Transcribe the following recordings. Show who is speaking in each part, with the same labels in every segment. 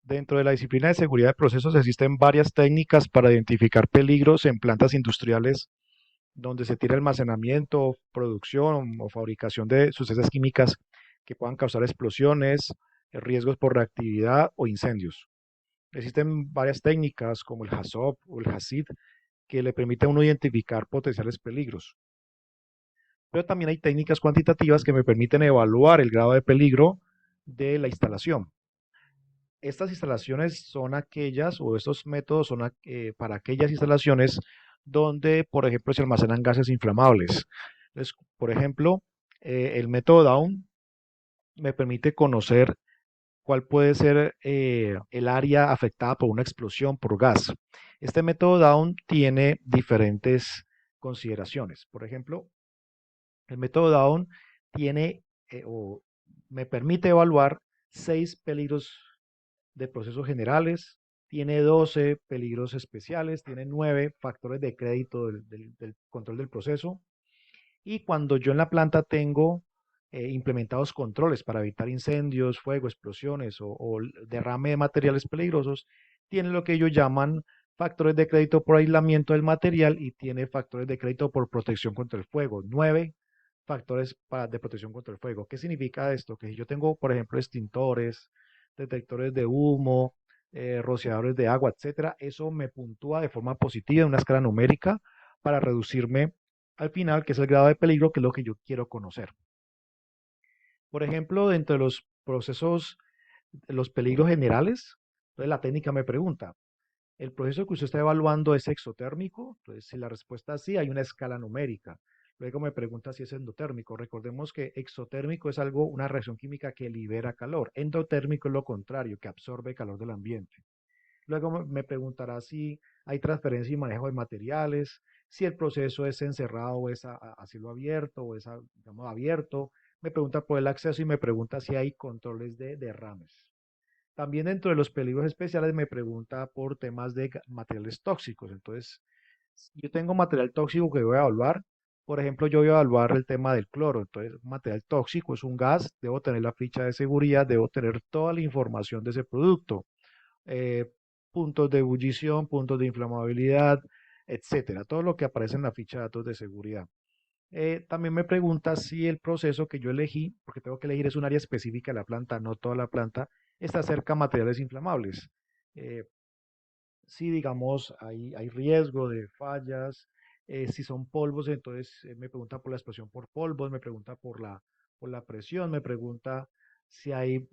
Speaker 1: Dentro de la disciplina de seguridad de procesos existen varias técnicas para identificar peligros en plantas industriales donde se tiene almacenamiento, producción o fabricación de sustancias químicas que puedan causar explosiones, riesgos por reactividad o incendios. Existen varias técnicas como el HACCP o el HACCP que le permiten a uno identificar potenciales peligros. Pero también hay técnicas cuantitativas que me permiten evaluar el grado de peligro de la instalación. Estas instalaciones son aquellas, o estos métodos son para aquellas instalaciones donde, por ejemplo, se almacenan gases inflamables. Entonces, por ejemplo, el método Down me permite conocer cuál puede ser el área afectada por una explosión por gas. Este método Down tiene diferentes consideraciones. Por ejemplo, el método Down tiene o me permite evaluar 6 peligros de procesos generales, tiene 12 peligros especiales, tiene 9 factores de crédito del control del proceso. Y cuando yo en la planta tengo implementados controles para evitar incendios, fuego, explosiones o derrame de materiales peligrosos, tiene lo que ellos llaman factores de crédito por aislamiento del material y tiene factores de crédito por protección contra el fuego. 9 factores de protección contra el fuego. ¿Qué significa esto? Que si yo tengo, por ejemplo, extintores, detectores de humo, rociadores de agua, etcétera, eso me puntúa de forma positiva en una escala numérica para reducirme al final, que es el grado de peligro, que es lo que yo quiero conocer. Por ejemplo, dentro de los procesos, los peligros generales, entonces la técnica me pregunta, ¿el proceso que usted está evaluando es exotérmico? Entonces, si la respuesta es sí, hay una escala numérica. Luego me pregunta si es endotérmico. Recordemos que exotérmico es algo, una reacción química que libera calor. Endotérmico es lo contrario, que absorbe calor del ambiente. Luego me preguntará si hay transferencia y manejo de materiales, si el proceso es encerrado o es a cielo abierto o es digamos, abierto. Me pregunta por el acceso y me pregunta si hay controles de derrames. También dentro de los peligros especiales me pregunta por temas de materiales tóxicos. Entonces, si yo tengo material tóxico que voy a evaluar, por ejemplo, yo voy a evaluar el tema del cloro. Entonces, material tóxico es un gas, debo tener la ficha de seguridad, debo tener toda la información de ese producto, eh, puntos de ebullición, puntos de inflamabilidad, etcétera. Todo lo que aparece en la ficha de datos de seguridad. También me pregunta si el proceso que yo elegí, porque tengo que elegir es un área específica de la planta, no toda la planta, está cerca a materiales inflamables. Eh, si digamos hay riesgo de fallas, si son polvos, entonces me pregunta por la explosión por polvos, me pregunta por la presión, me pregunta si hay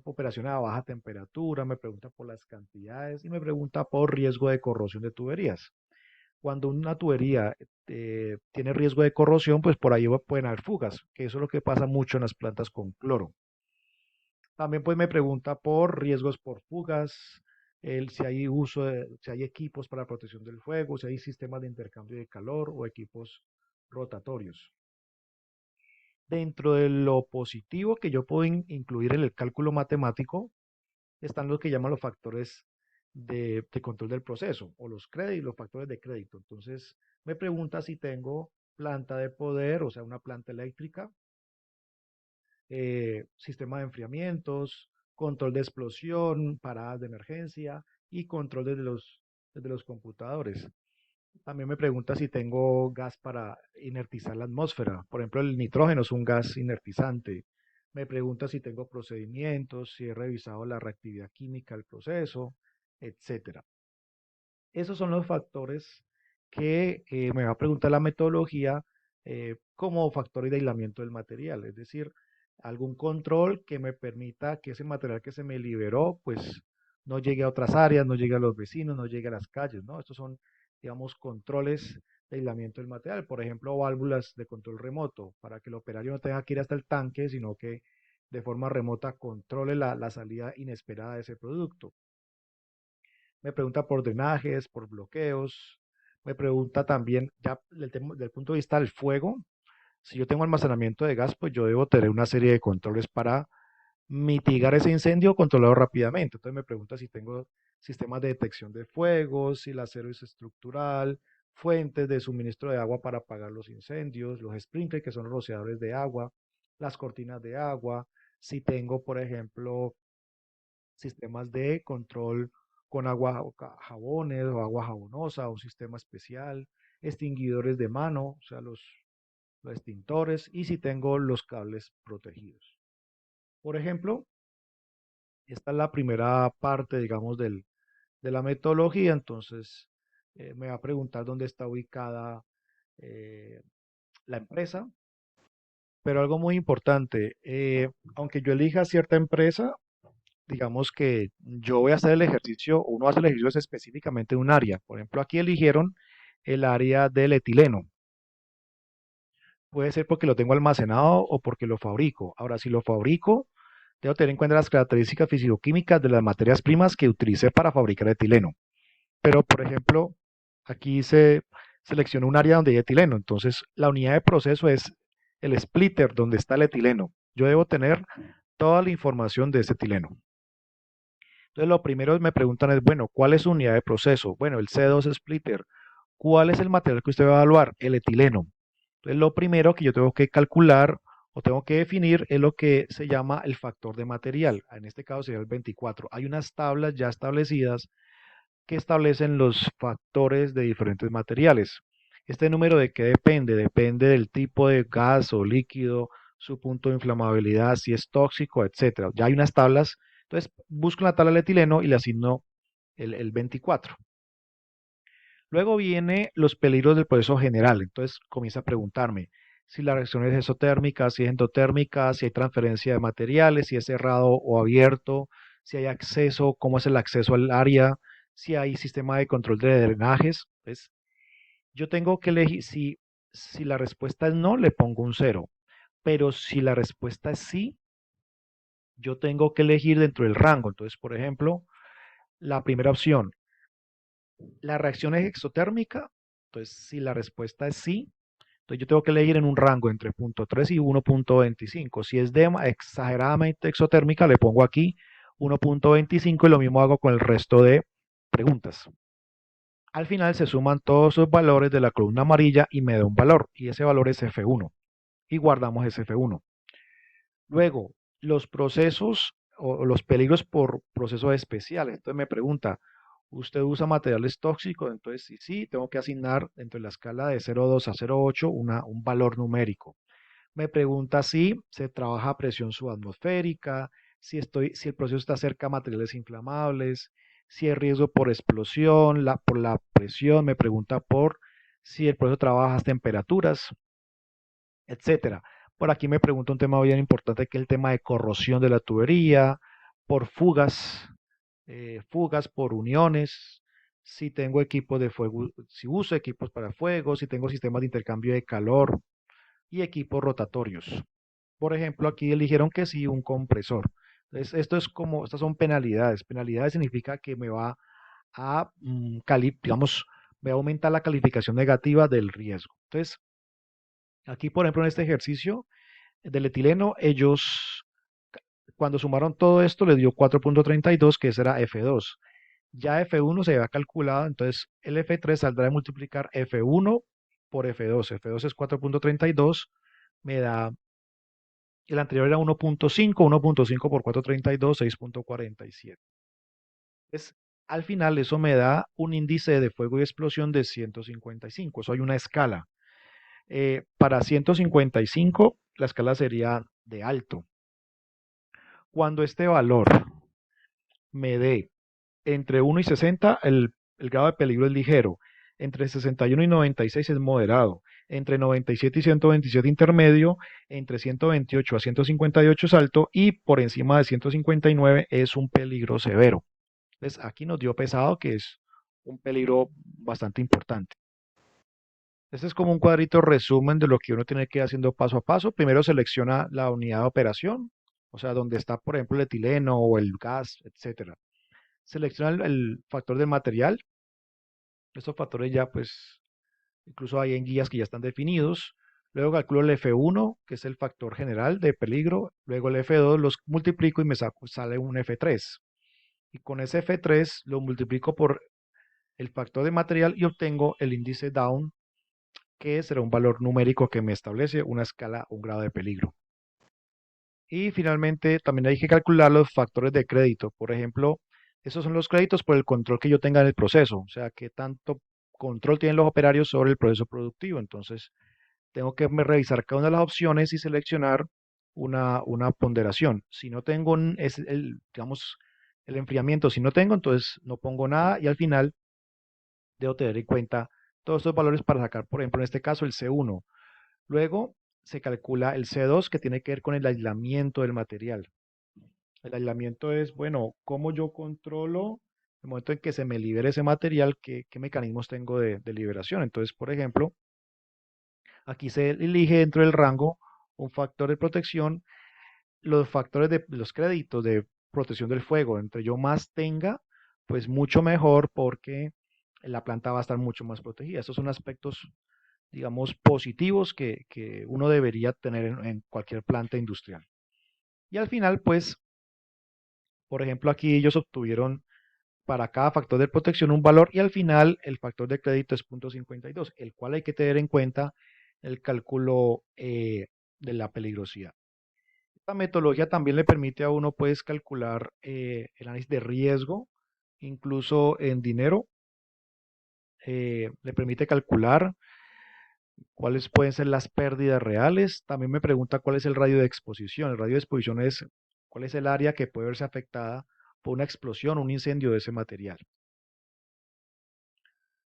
Speaker 1: operación a baja temperatura, me pregunta por las cantidades y me pregunta por riesgo de corrosión de tuberías. Cuando una tubería tiene riesgo de corrosión, pues por ahí pueden haber fugas, que eso es lo que pasa mucho en las plantas con cloro. También pues me pregunta por riesgos por fugas, si hay si hay equipos para protección del fuego, si hay sistemas de intercambio de calor o equipos rotatorios. Dentro de lo positivo que yo puedo incluir en el cálculo matemático están lo que llaman los factores de control del proceso o los créditos, los factores de crédito. Entonces me pregunta si tengo planta de poder, o sea, una planta eléctrica, sistema de enfriamientos, control de explosión, paradas de emergencia y control desde los computadores. También me pregunta si tengo gas para inertizar la atmósfera. Por ejemplo, el nitrógeno es un gas inertizante. Me pregunta si tengo procedimientos, si he revisado la reactividad química del proceso, etcétera. Esos son los factores que me va a preguntar la metodología como factores de aislamiento del material, es decir, algún control que me permita que ese material que se me liberó, pues no llegue a otras áreas, no llegue a los vecinos, no llegue a las calles, ¿no? Estos son, digamos, controles de aislamiento del material, por ejemplo, válvulas de control remoto, para que el operario no tenga que ir hasta el tanque, sino que de forma remota controle la salida inesperada de ese producto. Me pregunta por drenajes, por bloqueos, me pregunta también, ya del punto de vista del fuego, si yo tengo almacenamiento de gas, pues yo debo tener una serie de controles para mitigar ese incendio o controlarlo rápidamente. Entonces me pregunta si tengo sistemas de detección de fuego, si el acero es estructural, fuentes de suministro de agua para apagar los incendios, los sprinklers, que son los rociadores de agua, las cortinas de agua, si tengo, por ejemplo, sistemas de control con agua o jabones o agua jabonosa o sistema especial, extinguidores de mano, o sea, los extintores, y si tengo los cables protegidos. Por ejemplo, esta es la primera parte, digamos, de la metodología, entonces me va a preguntar dónde está ubicada eh, la empresa, pero algo muy importante, aunque yo elija cierta empresa, digamos que yo voy a hacer el ejercicio, uno hace el ejercicio es específicamente en un área. Por ejemplo, aquí eligieron el área del etileno. Puede ser porque lo tengo almacenado o porque lo fabrico. Ahora, si lo fabrico, debo tener en cuenta las características fisicoquímicas de las materias primas que utilicé para fabricar etileno. Pero, por ejemplo, aquí se selecciona un área donde hay etileno. Entonces, la unidad de proceso es el splitter donde está el etileno. Yo debo tener toda la información de ese etileno. Entonces, lo primero que me preguntan es, bueno, ¿cuál es su unidad de proceso? Bueno, el C2 splitter. ¿Cuál es el material que usted va a evaluar? El etileno. Entonces, lo primero que yo tengo que calcular o tengo que definir es lo que se llama el factor de material. En este caso sería el 24. Hay unas tablas ya establecidas que establecen los factores de diferentes materiales. Este número de qué depende? Depende del tipo de gas o líquido, su punto de inflamabilidad, si es tóxico, etcétera. Ya hay unas tablas, entonces busco la tabla del etileno y le asigno el 24. Luego viene los peligros del proceso general. Entonces comienza a preguntarme si la reacción es exotérmica, si es endotérmica, si hay transferencia de materiales, si es cerrado o abierto, si hay acceso, cómo es el acceso al área, si hay sistema de control de drenajes. Pues yo tengo que elegir, si la respuesta es no, le pongo un cero. Pero si la respuesta es sí, yo tengo que elegir dentro del rango. Entonces, por ejemplo, la primera opción, la reacción es exotérmica. Entonces, si la respuesta es sí, entonces yo tengo que elegir en un rango entre 0.3 y 1.25. Si es exageradamente exotérmica, le pongo aquí 1.25 y lo mismo hago con el resto de preguntas. Al final se suman todos los valores de la columna amarilla y me da un valor, y ese valor es F1. Y guardamos ese F1. Luego, los procesos o los peligros por procesos especiales. Entonces me pregunta, ¿usted usa materiales tóxicos? Entonces, si sí, tengo que asignar dentro de la escala de 0,2 a 0,8 un valor numérico. Me pregunta si se trabaja a presión subatmosférica, si el proceso está cerca a materiales inflamables, si hay riesgo por explosión, por la presión. Me pregunta por si el proceso trabaja a temperaturas, etcétera. Por aquí me pregunta un tema bien importante que es el tema de corrosión de la tubería, por fugas por uniones, si tengo equipos de fuego, si uso equipos para fuego, si tengo sistemas de intercambio de calor y equipos rotatorios. Por ejemplo, aquí eligieron que sí, un compresor. Entonces, estas son penalidades. Penalidades significa que me va a, digamos, me va a aumentar la calificación negativa del riesgo. Entonces, aquí, por ejemplo, en este ejercicio del etileno, ellos, cuando sumaron todo esto, le dio 4.32, que ese era F2. Ya F1 se había calculado, entonces el F3 saldrá de multiplicar F1 por F2. F2 es 4.32, me da, el anterior era 1.5, 1.5 por 4.32, 6.47. Entonces, al final eso me da un índice de fuego y explosión de 155. Eso hay una escala. Para 155, la escala sería de alto. Cuando este valor me dé entre 1 y 60, el grado de peligro es ligero. Entre 61 y 96 es moderado. Entre 97 y 127 intermedio. Entre 128 a 158 es alto. Y por encima de 159 es un peligro severo. Entonces aquí nos dio pesado, que es un peligro bastante importante. Este es como un cuadrito resumen de lo que uno tiene que ir haciendo paso a paso. Primero selecciona la unidad de operación, o sea, donde está, por ejemplo, el etileno o el gas, etcétera. Selecciona el factor del material. Estos factores ya, pues, incluso hay en guías que ya están definidos. Luego calculo el F1, que es el factor general de peligro. Luego el F2 los multiplico y sale un F3. Y con ese F3 lo multiplico por el factor de material y obtengo el índice Down, que será un valor numérico que me establece una escala, un grado de peligro. Y finalmente también hay que calcular los factores de crédito. Por ejemplo, esos son los créditos por el control que yo tenga en el proceso, o sea, qué tanto control tienen los operarios sobre el proceso productivo. Entonces, tengo que revisar cada una de las opciones y seleccionar una ponderación. Si no tengo digamos, el enfriamiento, si no tengo, entonces no pongo nada y al final debo tener en cuenta todos estos valores para sacar, por ejemplo, en este caso el C1. Luego se calcula el C2 que tiene que ver con el aislamiento del material. El aislamiento es, bueno, cómo yo controlo el momento en que se me libere ese material, qué mecanismos tengo de liberación. Entonces, por ejemplo, aquí se elige dentro del rango un factor de protección, los factores de los créditos de protección del fuego. Entre yo más tenga, pues mucho mejor porque la planta va a estar mucho más protegida. Estos son aspectos, digamos, positivos que uno debería tener en cualquier planta industrial. Y al final, pues, por ejemplo, aquí ellos obtuvieron para cada factor de protección un valor y al final el factor de crédito es 0,52, el cual hay que tener en cuenta el cálculo de la peligrosidad. Esta metodología también le permite a uno pues calcular el análisis de riesgo, incluso en dinero, le permite calcular cuáles pueden ser las pérdidas reales. También me pregunta cuál es el radio de exposición. El radio de exposición es cuál es el área que puede verse afectada por una explosión, un incendio de ese material.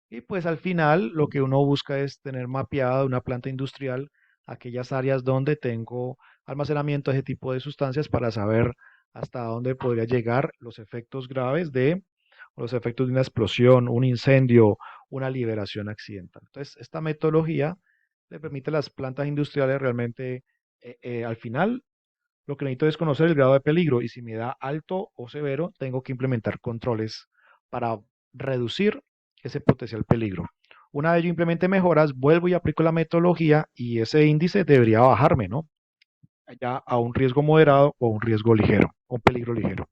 Speaker 1: Y pues al final lo que uno busca es tener mapeada una planta industrial aquellas áreas donde tengo almacenamiento de ese tipo de sustancias para saber hasta dónde podría llegar los efectos graves o los efectos de una explosión, un incendio, una liberación accidental. Entonces, esta metodología le permite a las plantas industriales realmente, al final, lo que necesito es conocer el grado de peligro y si me da alto o severo, tengo que implementar controles para reducir ese potencial peligro. Una vez yo implemente mejoras, vuelvo y aplico la metodología y ese índice debería bajarme, ¿no? Ya a un riesgo moderado o un riesgo ligero, un peligro ligero.